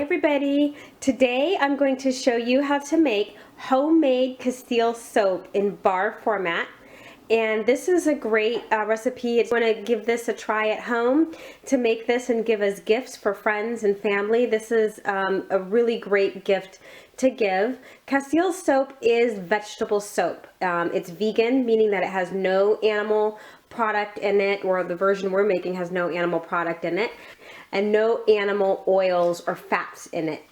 everybody, today I'm going to show you how to make homemade Castile soap in bar format. And this is a great recipe. I want to give this a try at home to make this and give as gifts for friends and family. This is a really great gift to give. Castile soap is vegetable soap. It's vegan, meaning that it has no animal product in it, or the version we're making has no animal product in it, and no animal oils or fats in it.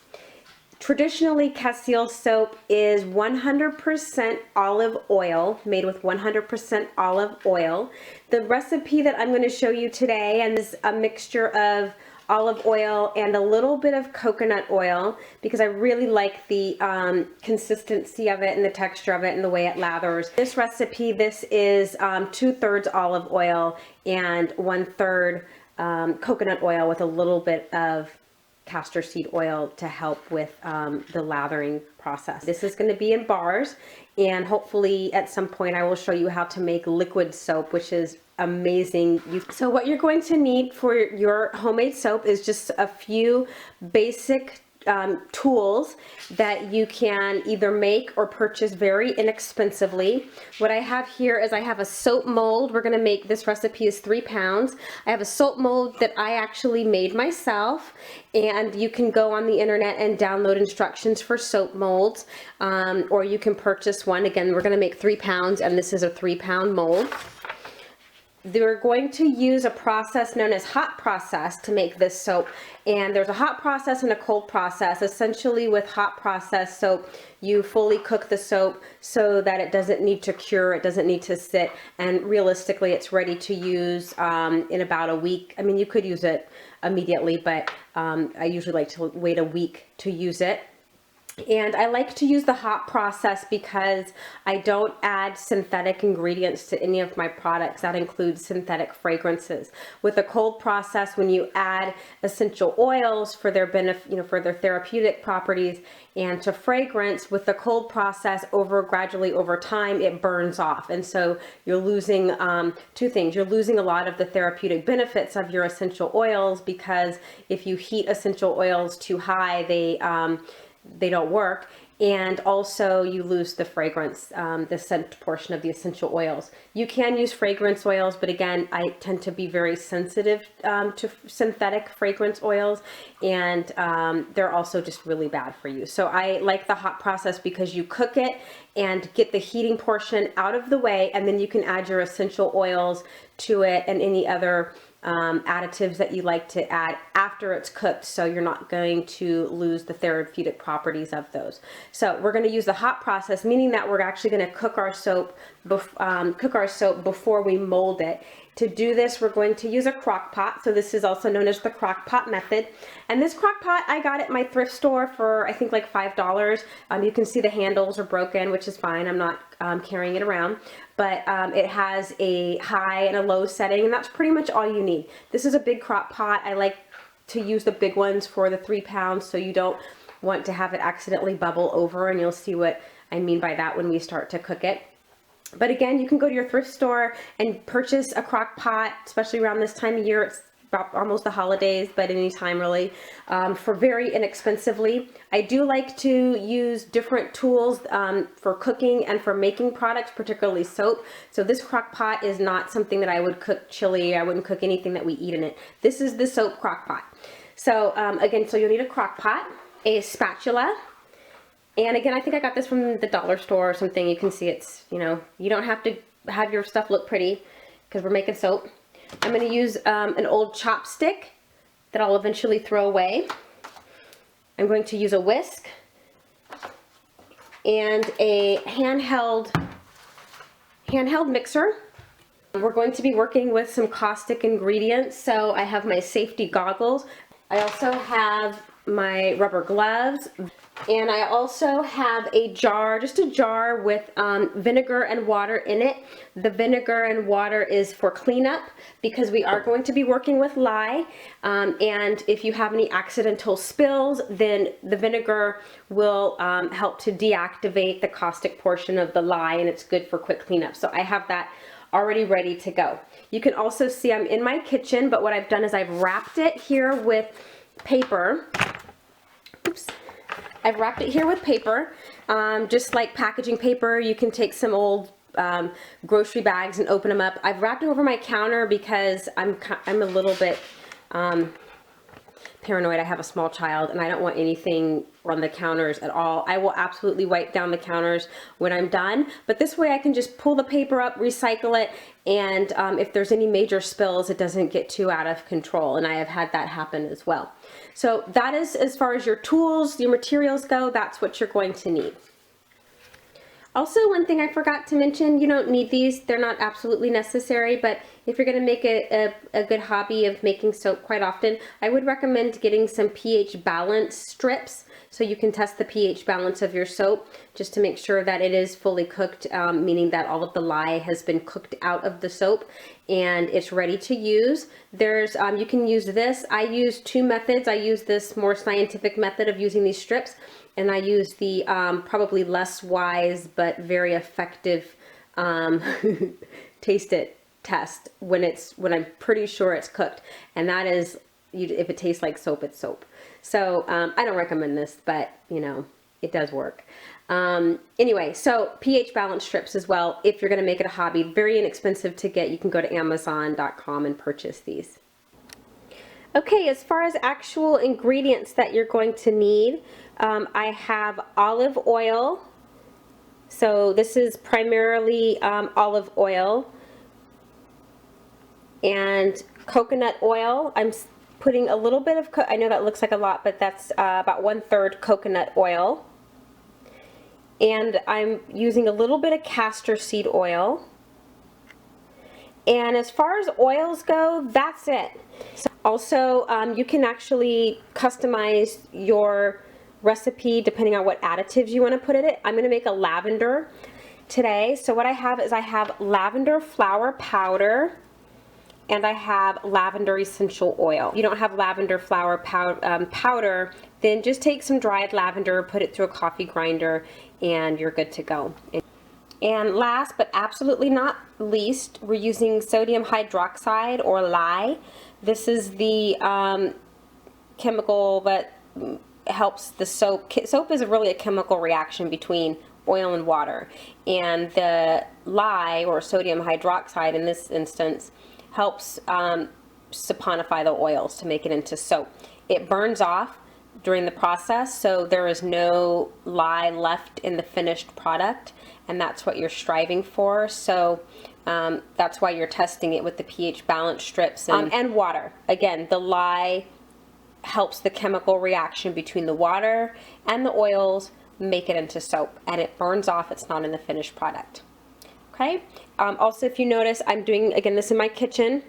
Traditionally, Castile soap is 100% olive oil, made with 100% olive oil. The recipe that I'm going to show you today is a mixture of olive oil and a little bit of coconut oil, because I really like the consistency of it and the texture of it and the way it lathers. This recipe, this is 2/3 olive oil and 1/3 coconut oil with a little bit of castor seed oil to help with the lathering process. This is going to be in bars, and hopefully at some point I will show you how to make liquid soap, which is amazing. So what you're going to need for your homemade soap is just a few basic tools that you can either make or purchase very inexpensively. What I have here is I have a soap mold. We're going to make this recipe is 3 pounds. I have a soap mold that I actually made myself, and you can go on the internet and download instructions for soap molds, or you can purchase one. Again, we're going to make 3 pounds, and this is a 3-pound mold. They're going to use a process known as hot process to make this soap, and there's a hot process and a cold process. Essentially, with hot process soap, you fully cook the soap so that it doesn't need to cure, it doesn't need to sit, and realistically it's ready to use in about a week. I mean, you could use it immediately, but I usually like to wait a week to use it. And I like to use the hot process because I don't add synthetic ingredients to any of my products. That includes synthetic fragrances. With the cold process, when you add essential oils for their benefit, for their therapeutic properties, and to fragrance, with the cold process, gradually over time, it burns off. And so you're losing two things. You're losing a lot of the therapeutic benefits of your essential oils, because if you heat essential oils too high, they don't work, and also you lose the fragrance, the scent portion of the essential oils. You can use fragrance oils, but again, I tend to be very sensitive to synthetic fragrance oils, and they're also just really bad for you. So I like the hot process because you cook it and get the heating portion out of the way, and then you can add your essential oils to it and any other additives that you like to add after it's cooked, so you're not going to lose the therapeutic properties of those. So we're going to use the hot process, meaning that we're actually going to cook our soap before we mold it. To do this, we're going to use a crock pot. So this is also known as the crock pot method. And this crock pot I got at my thrift store for, I think, like $5. You can see the handles are broken, which is fine. I'm not carrying it around. But it has a high and a low setting, and that's pretty much all you need. This is a big crock pot. I like to use the big ones for the 3 pounds, so you don't want to have it accidentally bubble over, and you'll see what I mean by that when we start to cook it. But again, you can go to your thrift store and purchase a crock pot, especially around this time of year. It's about almost the holidays, but any time really, for very inexpensively. I do like to use different tools for cooking and for making products, particularly soap. So this crock pot is not something that I would cook chili. I wouldn't cook anything that we eat in it. This is the soap crock pot. So again, so you'll need a crock pot, a spatula, and again, I think I got this from the dollar store or something. You can see it's, you don't have to have your stuff look pretty because we're making soap. I'm going to use an old chopstick that I'll eventually throw away. I'm going to use a whisk and a handheld mixer. We're going to be working with some caustic ingredients, so I have my safety goggles. I also have my rubber gloves, and I also have a jar, just a jar with vinegar and water in it. The vinegar and water is for cleanup because we are going to be working with lye, and if you have any accidental spills, then the vinegar will help to deactivate the caustic portion of the lye, and it's good for quick cleanup. So I have that already ready to go. You can also see I'm in my kitchen, but what I've done is I've wrapped it here with paper oops, I've wrapped it here with paper, just like packaging paper. You can take some old grocery bags and open them up. I've wrapped it over my counter because I'm a little bit paranoid. I have a small child and I don't want anything on the counters at all. I will absolutely wipe down the counters when I'm done, but this way I can just pull the paper up, recycle it, and if there's any major spills, it doesn't get too out of control, and I have had that happen as well. So that is, as far as your tools, your materials go, that's what you're going to need. Also, one thing I forgot to mention, you don't need these. They're not absolutely necessary, but if you're going to make a good hobby of making soap quite often, I would recommend getting some pH balance strips so you can test the pH balance of your soap just to make sure that it is fully cooked, meaning that all of the lye has been cooked out of the soap and it's ready to use. There's you can use this. I use two methods. I use this more scientific method of using these strips, and I use the probably less wise but very effective taste it test when I'm pretty sure it's cooked, and that is, if it tastes like soap, it's soap. So I don't recommend this, but you know, it does work. Anyway, so pH balance strips as well, if you're going to make it a hobby, very inexpensive to get. You can go to Amazon.com and purchase these. Okay, as far as actual ingredients that you're going to need, I have olive oil. So this is primarily olive oil, and coconut oil. I'm putting a little bit of, I know that looks like a lot, but that's about 1/3 coconut oil. And I'm using a little bit of castor seed oil. And as far as oils go, that's it. So also, you can actually customize your recipe depending on what additives you want to put in it. I'm going to make a lavender today. So what I have is I have lavender flower powder, and I have lavender essential oil. If you don't have lavender flower powder, then just take some dried lavender, put it through a coffee grinder, and you're good to go. And last but absolutely not least, we're using sodium hydroxide, or lye. This is the chemical that helps the soap. Soap is really a chemical reaction between oil and water, and the lye, or sodium hydroxide in this instance, helps saponify the oils to make it into soap. It burns off during the process, so there is no lye left in the finished product, and that's what you're striving for. So that's why you're testing it with the pH balance strips and water. Again, the lye helps the chemical reaction between the water and the oils make it into soap, and it burns off. It's not in the finished product. Okay. Also, if you notice, I'm doing, again, this in my kitchen.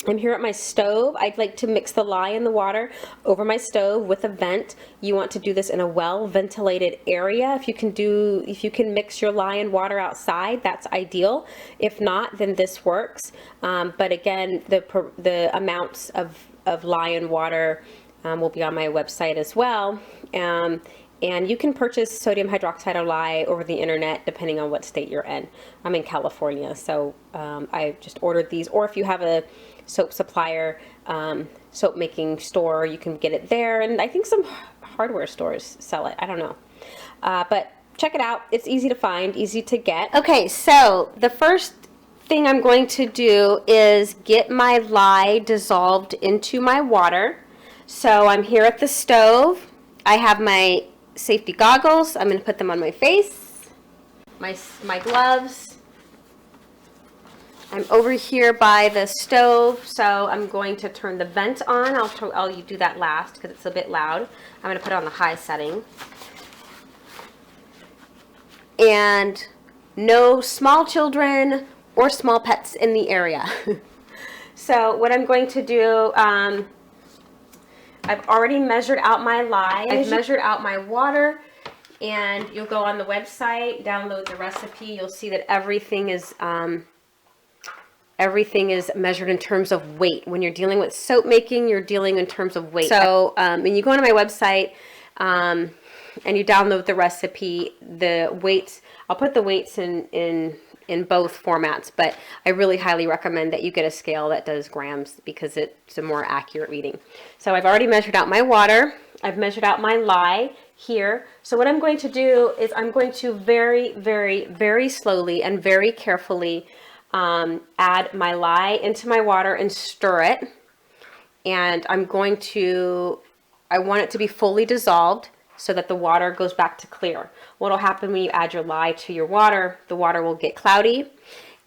I'm here at my stove. I'd like to mix the lye and the water over my stove with a vent. You want to do this in a well-ventilated area. If you can mix your lye and water outside, that's ideal. If not, then this works. But again, the amounts of lye and water will be on my website as well. And you can purchase sodium hydroxide or lye over the internet depending on what state you're in. I'm in California, so I just ordered these. Or if you have a soap supplier, soap making store, you can get it there. And I think some hardware stores sell it. I don't know. But check it out. It's easy to find, easy to get. Okay, so the first thing I'm going to do is get my lye dissolved into my water. So I'm here at the stove. I have my safety goggles. I'm going to put them on my face, my gloves. I'm over here by the stove, so I'm going to turn the vent on. I'll do that last because it's a bit loud. I'm going to put it on the high setting. And no small children or small pets in the area. So what I'm going to do, I've already measured out my lye. I've measured out my water, and you'll go on the website, download the recipe. You'll see that everything is measured in terms of weight. When you're dealing with soap making, you're dealing in terms of weight. So when you go onto my website and you download the recipe, the weights, I'll put the weights in both formats, but I really highly recommend that you get a scale that does grams because it's a more accurate reading. So I've already measured out my water. I've measured out my lye here. So what I'm going to do is I'm going to very, very, very slowly and very carefully add my lye into my water and stir it. And I want it to be fully dissolved so that the water goes back to clear. What will happen when you add your lye to your water, the water will get cloudy.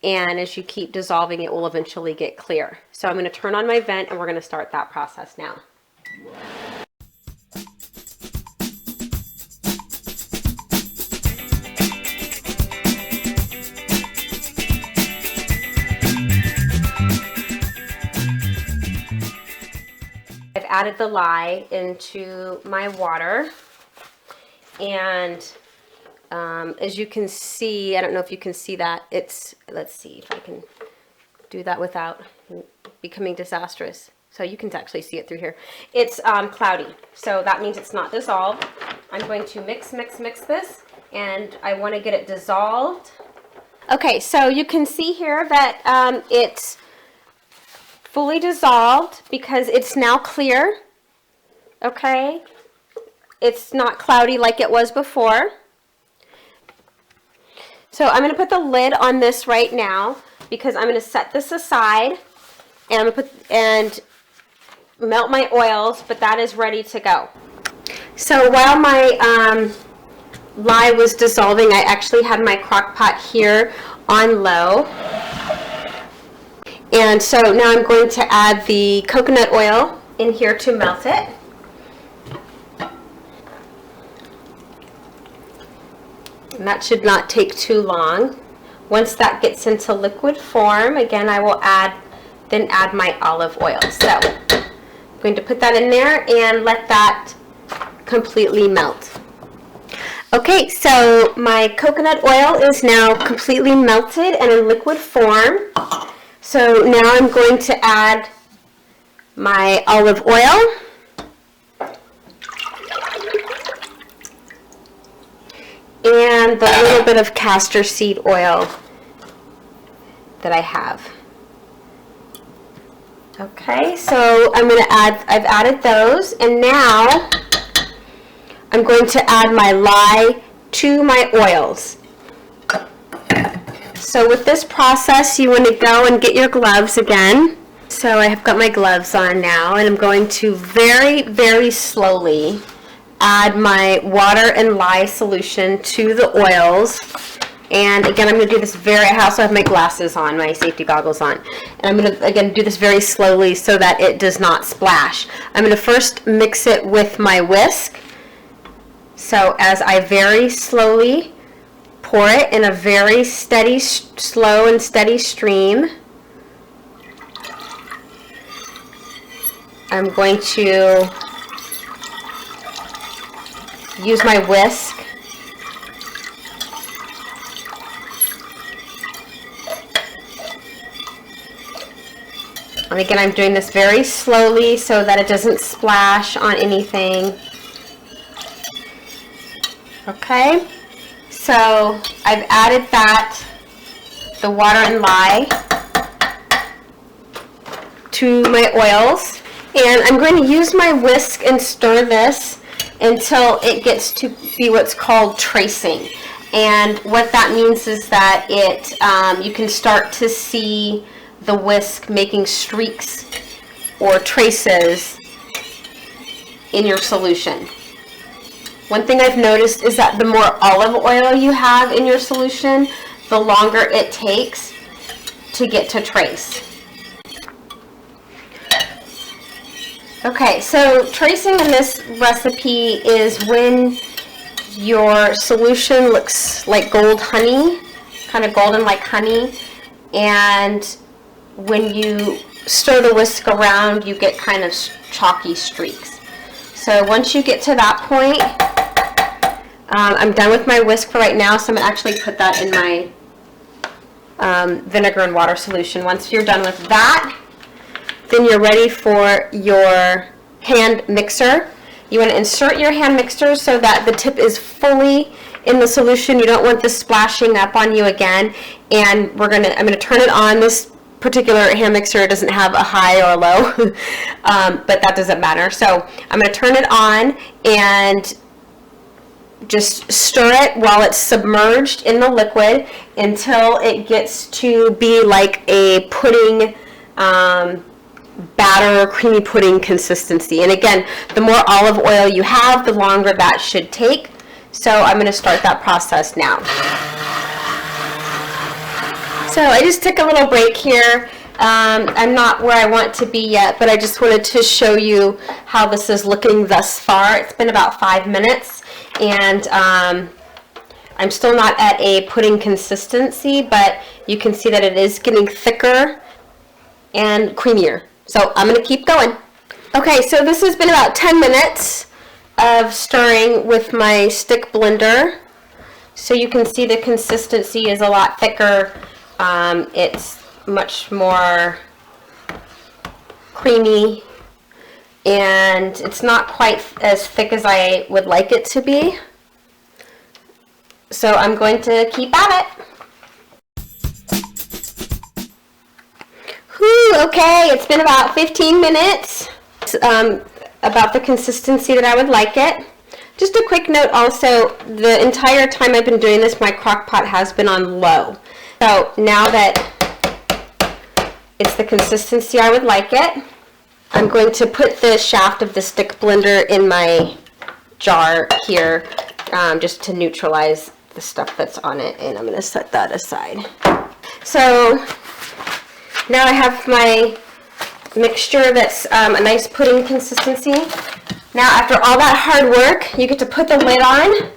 And as you keep dissolving, it will eventually get clear. So I'm going to turn on my vent and we're going to start that process now. I've added the lye into my water, and as you can see, I don't know if you can see that, let's see if I can do that without becoming disastrous. So you can actually see it through here. It's cloudy, so that means it's not dissolved. I'm going to mix this, and I want to get it dissolved. Okay, so you can see here that it's fully dissolved because it's now clear. Okay, it's not cloudy like it was before. So I'm going to put the lid on this right now because I'm going to set this aside, and I'm going to melt my oils, but that is ready to go. So while my lye was dissolving, I actually had my crock pot here on low. And so now I'm going to add the coconut oil in here to melt it. And that should not take too long. Once that gets into liquid form, again, I will add my olive oil. So I'm going to put that in there and let that completely melt. Okay, so my coconut oil is now completely melted and in liquid form. So now I'm going to add my olive oil. And the little bit of castor seed oil that I have. Okay, so I've added those, and now I'm going to add my lye to my oils. So with this process, you want to go and get your gloves again. So I have got my gloves on now, and I'm going to very, very slowly add my water and lye solution to the oils. And again, I'm going to do this I also have my glasses on, my safety goggles on. And I'm going to, again, do this very slowly so that it does not splash. I'm going to first mix it with my whisk. So as I very slowly pour it in a very steady, slow and steady stream, I'm going to use my whisk and again I'm doing this very slowly so that it doesn't splash on anything. Okay, so I've added the water and lye to my oils, and I'm going to use my whisk and stir this until it gets to be what's called tracing. And what that means is that you can start to see the whisk making streaks or traces in your solution. One thing I've noticed is that the more olive oil you have in your solution, the longer it takes to get to trace. Okay, so tracing in this recipe is when your solution looks like gold honey, kind of golden like honey, and when you stir the whisk around, you get kind of chalky streaks. So once you get to that point, I'm done with my whisk for right now, so I'm going to actually put that in my vinegar and water solution. Once you're done with that, then you're ready for your hand mixer. You want to insert your hand mixer so that the tip is fully in the solution. You don't want this splashing up on you again. And I'm going to turn it on. This particular hand mixer doesn't have a high or a low, but that doesn't matter. So I'm going to turn it on and just stir it while it's submerged in the liquid until it gets to be like a pudding, batter, creamy pudding consistency. And again, the more olive oil you have, the longer that should take. So I'm going to start that process now. So I just took a little break here. I'm not where I want to be yet, but I just wanted to show you how this is looking thus far. It's been about 5 minutes, and I'm still not at a pudding consistency, but you can see that it is getting thicker and creamier. So I'm going to keep going. Okay, so this has been about 10 minutes of stirring with my stick blender. So you can see the consistency is a lot thicker. It's much more creamy, and it's not quite as thick as I would like it to be. So I'm going to keep at it. Whew, okay, it's been about 15 minutes. About the consistency that I would like it. Just a quick note also, the entire time I've been doing this, my crock pot has been on low. So now that it's the consistency I would like it, I'm going to put the shaft of the stick blender in my jar here, just to neutralize the stuff that's on it, and I'm going to set that aside. So now I have my mixture that's a nice pudding consistency. Now after all that hard work, you get to put the lid on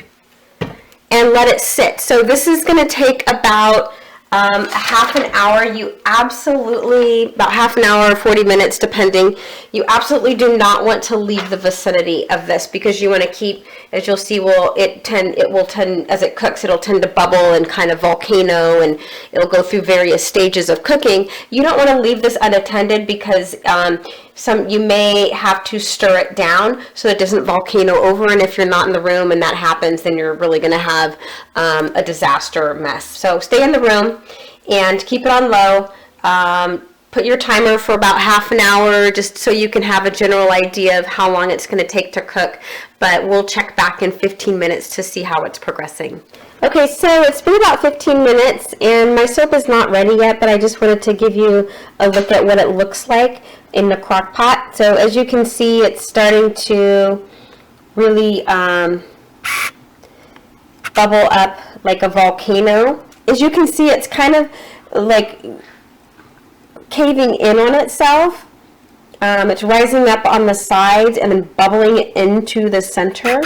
and let it sit. So this is going to take about half an hour. You absolutely, about half an hour, 40 minutes depending, you absolutely do not want to leave the vicinity of this, because you want to keep, as you'll see, it will tend, as it cooks, it'll tend to bubble and kind of volcano, and it'll go through various stages of cooking. You don't want to leave this unattended, because you may have to stir it down so it doesn't volcano over, and if you're not in the room and that happens, then you're really going to have a disaster mess. So stay in the room and keep it on low. Put your timer for about half an hour, just so you can have a general idea of how long it's going to take to cook, but we'll check back in 15 minutes to see how it's progressing. Okay, so it's been about 15 minutes and my soap is not ready yet, but I just wanted to give you a look at what it looks like in the crock pot. So as you can see, it's starting to really bubble up like a volcano. As you can see, it's kind of like caving in on itself. It's rising up on the sides and then bubbling into the center,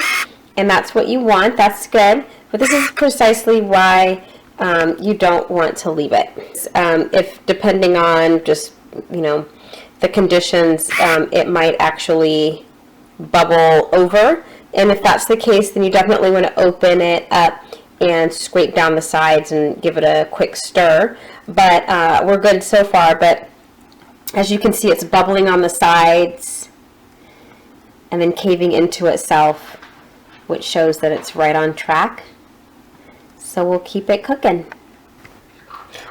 and that's what you want. That's good, but this is precisely why you don't want to leave it. If depending on just, the conditions, it might actually bubble over, and if that's the case, then you definitely want to open it up and scrape down the sides and give it a quick stir. But we're good so far. But as you can see, it's bubbling on the sides and then caving into itself, which shows that it's right on track. So we'll keep it cooking.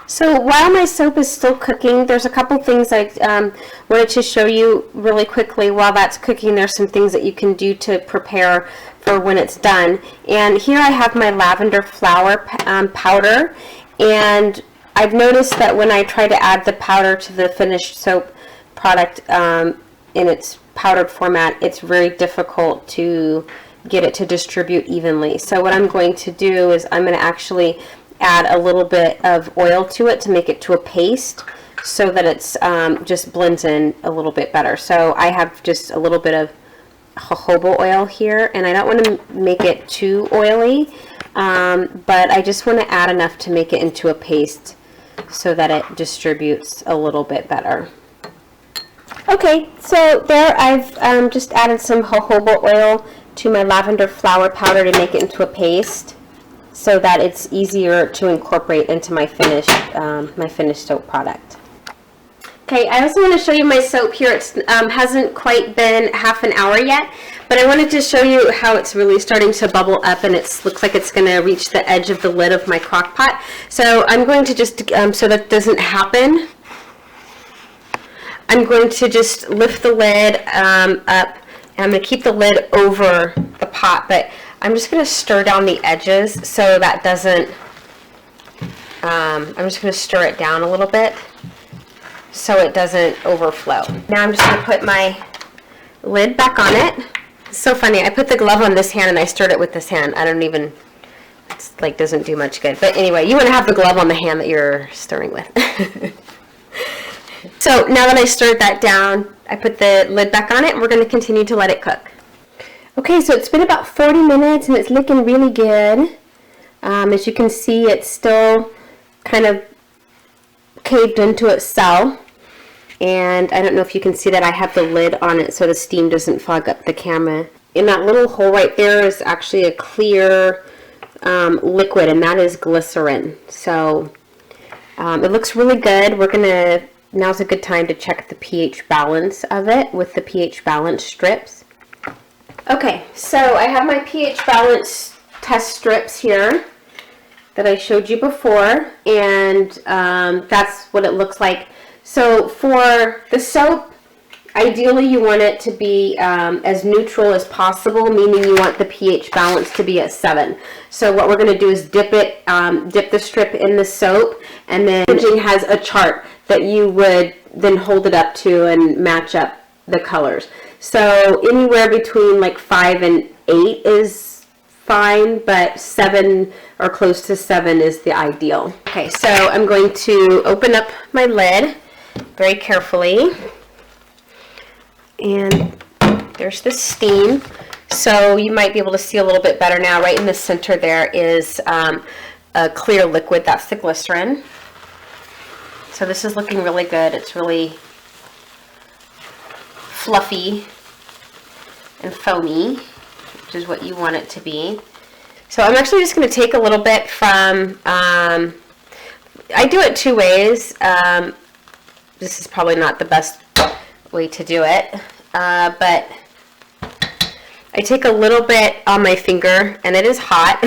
So while my soap is still cooking, there's a couple things I wanted to show you really quickly. While that's cooking, there's some things that you can do to prepare for when it's done. And here I have my lavender flower powder, and I've noticed that when I try to add the powder to the finished soap product in its powdered format, it's very difficult to get it to distribute evenly. So what I'm going to do is I'm going to actually add a little bit of oil to it to make it to a paste, so that it's just blends in a little bit better. So I have just a little bit of jojoba oil here, and I don't want to make it too oily, but I just want to add enough to make it into a paste so that it distributes a little bit better. Okay, so there I've just added some jojoba oil to my lavender flower powder to make it into a paste, so that it's easier to incorporate into my finished soap product. Okay, I also want to show you my soap here. It hasn't quite been half an hour yet, but I wanted to show you how it's really starting to bubble up, and it looks like it's going to reach the edge of the lid of my crock pot. So I'm going to just, so that doesn't happen, I'm going to just lift the lid up, and I'm going to keep the lid over the pot, but I'm just going to stir down the edges so that doesn't, I'm just going to stir it down a little bit so it doesn't overflow. Now I'm just going to put my lid back on it. It's so funny, I put the glove on this hand and I stirred it with this hand. I don't even, it's like doesn't do much good. But anyway, you want to have the glove on the hand that you're stirring with. So now that I stirred that down, I put the lid back on it and we're going to continue to let it cook. Okay, so it's been about 40 minutes and it's looking really good. As you can see, it's still kind of caved into itself. And I don't know if you can see that I have the lid on it so the steam doesn't fog up the camera. In that little hole right there is actually a clear liquid, and that is glycerin. So it looks really good. Now's a good time to check the pH balance of it with the pH balance strips. Okay, so I have my pH balance test strips here that I showed you before, and that's what it looks like. So for the soap, ideally you want it to be as neutral as possible, meaning you want the pH balance to be at 7. So what we're going to do is dip the strip in the soap, and then it has a chart that you would then hold it up to and match up the colors. So anywhere between like 5 and 8 is fine, but 7 or close to 7 is the ideal. Okay, so I'm going to open up my lid very carefully, and there's the steam. So you might be able to see a little bit better now. Right in the center there is a clear liquid. That's the glycerin. So this is looking really good. It's really fluffy and foamy, which is what you want it to be. So I'm actually just going to take a little bit from, I do it 2 ways. This is probably not the best way to do it, but I take a little bit on my finger, and it is hot.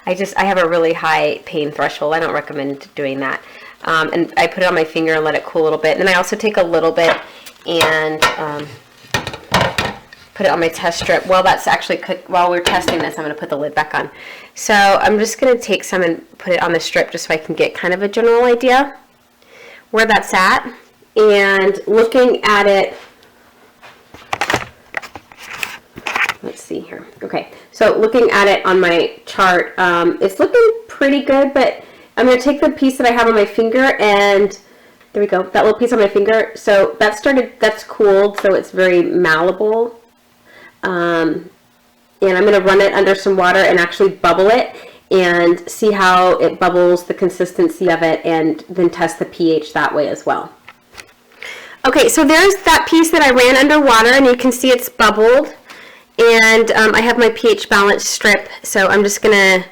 I have a really high pain threshold. I don't recommend doing that. And I put it on my finger and let it cool a little bit. And then I also take a little bit and put it on my test strip. While that's actually cooked, while we're testing this, I'm going to put the lid back on. So I'm just going to take some and put it on the strip just so I can get kind of a general idea where that's at. And looking at it, let's see here. Okay, so looking at it on my chart, it's looking pretty good, but I'm going to take the piece that I have on my finger, and there we go, that little piece on my finger. So that's cooled, so it's very malleable. And I'm going to run it under some water and actually bubble it and see how it bubbles, the consistency of it, and then test the pH that way as well. Okay, so there's that piece that I ran under water, and you can see it's bubbled. And I have my pH balance strip, so I'm just going to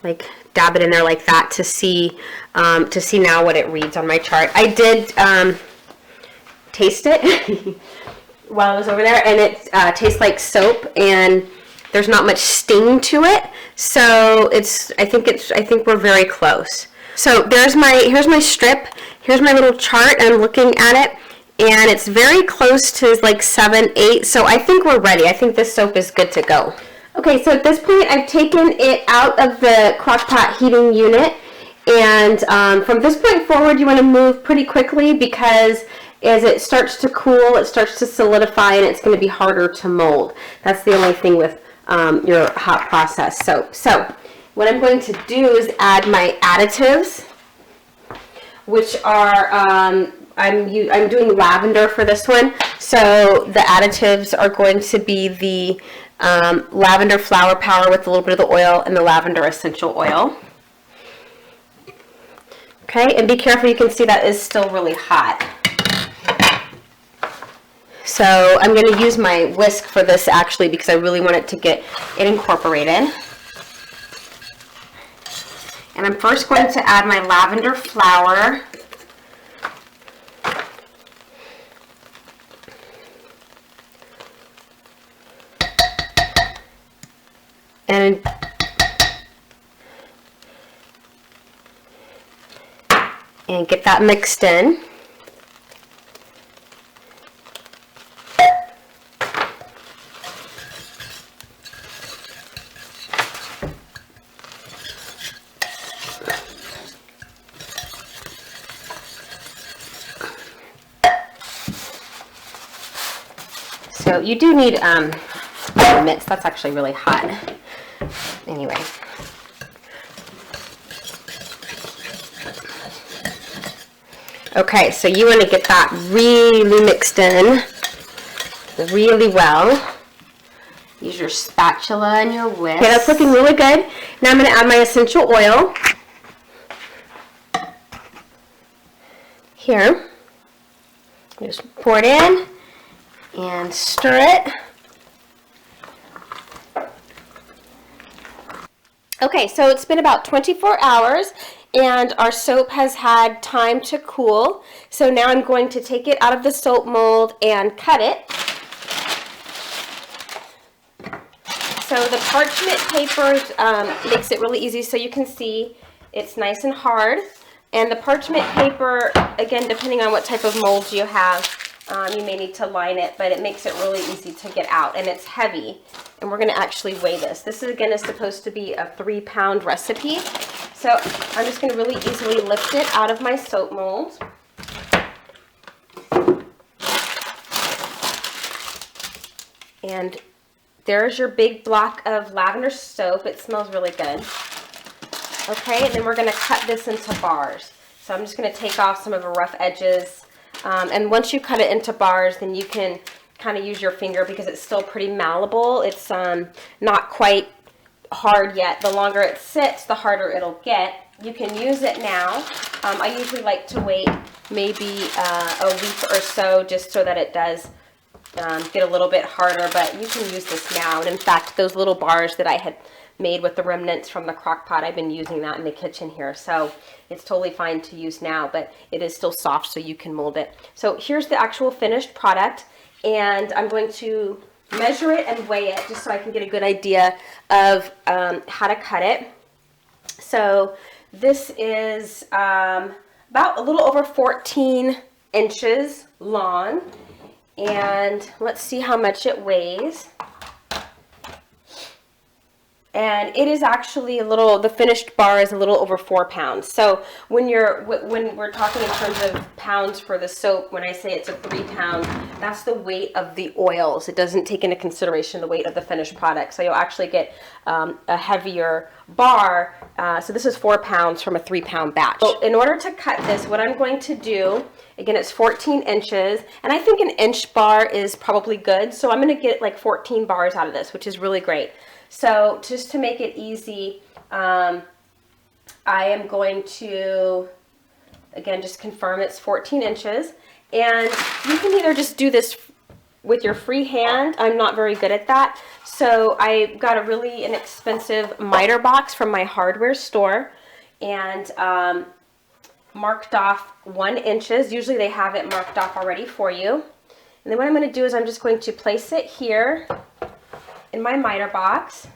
like dab it in there like that to see now what it reads on my chart. I did taste it while I was over there, and it tastes like soap, and there's not much sting to it, so I think we're very close. So here's my strip, here's my little chart, and I'm looking at it, and it's very close to like 7, 8, so I think we're ready. I think this soap is good to go. Okay, so at this point I've taken it out of the crock pot heating unit, and from this point forward you want to move pretty quickly, because as it starts to cool, it starts to solidify, and it's going to be harder to mold. That's the only thing with your hot process. So what I'm going to do is add my additives, which are I'm doing lavender for this one. So the additives are going to be the lavender flower power with a little bit of the oil and the lavender essential oil. Okay, and be careful, you can see that is still really hot. So I'm going to use my whisk for this actually, because I really want it to get it incorporated. And I'm first going to add my lavender flower. And get that mixed in. So you do need a mitts. That's actually really hot. Anyway. Okay, so you want to get that really mixed in really well. Use your spatula and your whisk. Okay, that's looking really good. Now I'm going to add my essential oil. Here. Just pour it in and stir it. Okay, so it's been about 24 hours and our soap has had time to cool. So now I'm going to take it out of the soap mold and cut it. So the parchment paper makes it really easy, so you can see it's nice and hard. And the parchment paper, again, depending on what type of mold you have, you may need to line it, but it makes it really easy to get out, and it's heavy. And we're going to actually weigh this. This is, again, is supposed to be a 3-pound recipe. So I'm just going to really easily lift it out of my soap mold. And there's your big block of lavender soap. It smells really good. Okay, and then we're going to cut this into bars. So I'm just going to take off some of the rough edges. And once you cut it into bars, then you can kind of use your finger because it's still pretty malleable. It's not quite hard yet. The longer it sits, the harder it'll get. You can use it now. I usually like to wait maybe a week or so just so that it does get a little bit harder, but you can use this now. And in fact, those little bars that I had made with the remnants from the crock pot, I've been using that in the kitchen here. So it's totally fine to use now, but it is still soft so you can mold it. So here's the actual finished product, and I'm going to measure it and weigh it just so I can get a good idea of how to cut it. So this is about a little over 14 inches long, and let's see how much it weighs. And it is actually the finished bar is a little over 4 pounds. So when we're talking in terms of pounds for the soap, when I say it's a 3-pound, that's the weight of the oils. It doesn't take into consideration the weight of the finished product. So you'll actually get a heavier bar. So this is 4 pounds from a 3-pound batch. So in order to cut this, what I'm going to do, again, it's 14 inches, and I think an inch bar is probably good. So I'm going to get like 14 bars out of this, which is really great. So just to make it easy, I am going to, again, just confirm it's 14 inches. And you can either just do this with your free hand. I'm not very good at that. So I got a really inexpensive miter box from my hardware store and marked off 1 inches. Usually they have it marked off already for you. And then what I'm going to do is I'm just going to place it here in my miter box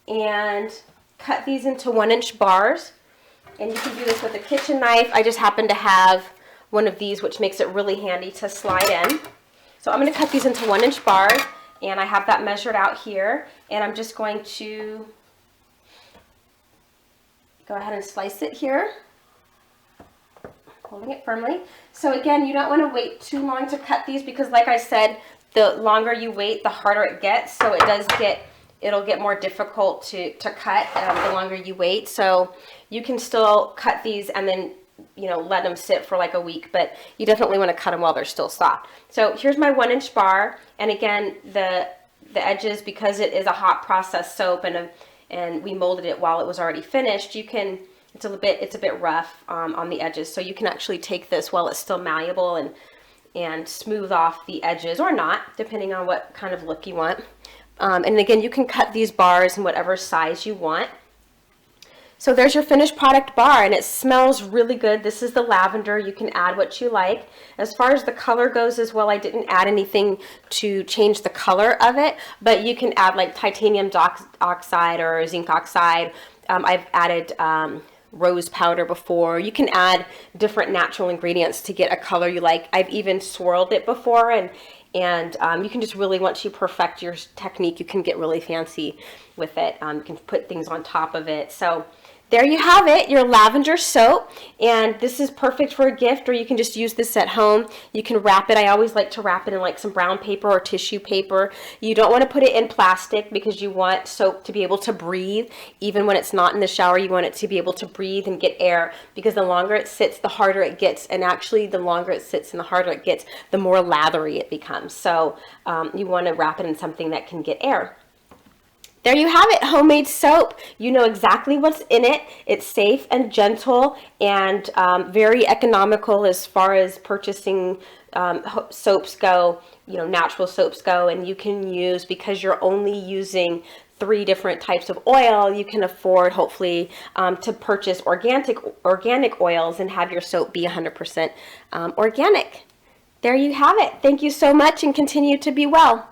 and cut these into 1-inch bars. And you can do this with a kitchen knife. I just happen to have one of these, which makes it really handy to slide in. So I'm going to cut these into 1-inch bars, and I have that measured out here, and I'm just going to go ahead and slice it here, holding it firmly. So again, you don't want to wait too long to cut these because, like I said, the longer you wait, the harder it gets. So it'll get more difficult to cut the longer you wait. So you can still cut these and then, you know, let them sit for like a week, but you definitely want to cut them while they're still soft. So here's my 1-inch bar, and again, the edges, because it is a hot process soap and we molded it while it was already finished, it's a bit rough on the edges. So you can actually take this while it's still malleable and smooth off the edges, or not, depending on what kind of look you want. And again, you can cut these bars in whatever size you want. So there's your finished product bar, and it smells really good. This is the lavender. You can add what you like. As far as the color goes as well, I didn't add anything to change the color of it, but you can add like titanium oxide or zinc oxide. I've added rose powder before. You can add different natural ingredients to get a color you like. I've even swirled it before, and you can just really, once you perfect your technique, you can get really fancy with it. You can put things on top of it. So there you have it, your lavender soap, and this is perfect for a gift, or you can just use this at home. You can wrap it. I always like to wrap it in like some brown paper or tissue paper. You don't want to put it in plastic because you want soap to be able to breathe. Even when it's not in the shower, you want it to be able to breathe and get air, because the longer it sits, the harder it gets, and actually the longer it sits and the harder it gets, the more lathery it becomes. So you want to wrap it in something that can get air. There you have it, homemade soap. You know exactly what's in it. It's safe and gentle and very economical as far as purchasing soaps go, you know, natural soaps go. And you can use, because you're only using 3 different types of oil, you can afford hopefully to purchase organic oils and have your soap be 100% organic. There you have it. Thank you so much and continue to be well.